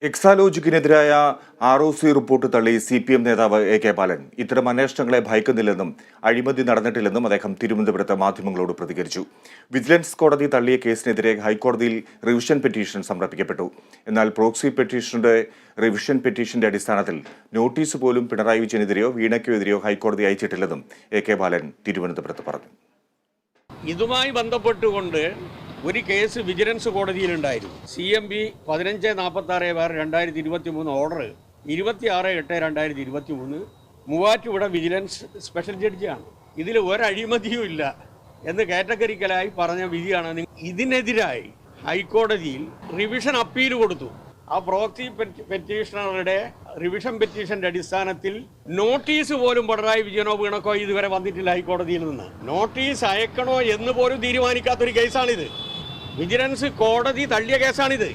എക്സാലോജിക്കിനെതിരായ ROC report തള്ളി CPM നേതാവ് AK ബാലൻ ഇത്തരം അന്വേഷണങ്ങളെ ഭയക്കുന്നില്ലെന്നും അഴിമതി നടന്നിട്ടില്ലെന്നും അദ്ദേഹം തിരുവനന്തപുരത്ത് മാധ്യമങ്ങളോട് പ്രതികരിച്ചു. വിജിലൻസ് കോടതി തള്ളിയ കേസിനെതിരെ ഹൈക്കോടതിയിൽ റിവിഷൻ പെറ്റീഷൻ സമർപ്പിക്കപ്പെട്ടു. എന്നാൽ പ്രോക്സി പെറ്റീഷന്റെ റിവിഷൻ പെറ്റീഷന്റെ അടിസ്ഥാനത്തിൽ നോട്ടീസ് പോലും പിണറായി വിജയനെതിരെയോ വീണയ്ക്കോ എതിരെയോ ഹൈക്കോടതി അയച്ചിട്ടില്ലെന്നും AK ബാലൻ തിരുവനന്തപുരത്ത് പറഞ്ഞു. ഇതുമായി ബന്ധപ്പെട്ടുകൊണ്ട് ഒരു കേസ് വിജിലൻസ് കോടതിയിലുണ്ടായിരുന്നു. CMB 1546/2023 order 26/8/2023 Muvattupuzha vigilance special ജഡ്ജിയാണ്. ഇതിൽ ഒരഴിമതിയും ഇല്ല എന്ന് കാറ്റഗറിക്കലായി പറഞ്ഞ വിധിയാണ്. ഇതിനെതിരായി ഹൈക്കോടതിയിൽ റിവിഷൻ അപ്പീൽ കൊടുത്തു. ആ പ്രോക്സി പെറ്റീഷണറുടെ റിവിഷൻ പെറ്റീഷന്റെ അടിസ്ഥാനത്തിൽ നോട്ടീസ് പോലും പിണറായി വിജയനോ വീണക്കോ ഇതുവരെ വന്നിട്ടില്ല. ഹൈക്കോടതിയിൽ നിന്ന് നോട്ടീസ് അയക്കണോ എന്ന് പോലും തീരുമാനിക്കാത്തൊരു കേസാണിത്. വിജിലൻസ് കോടതി തള്ളിയ കേസാണിത്.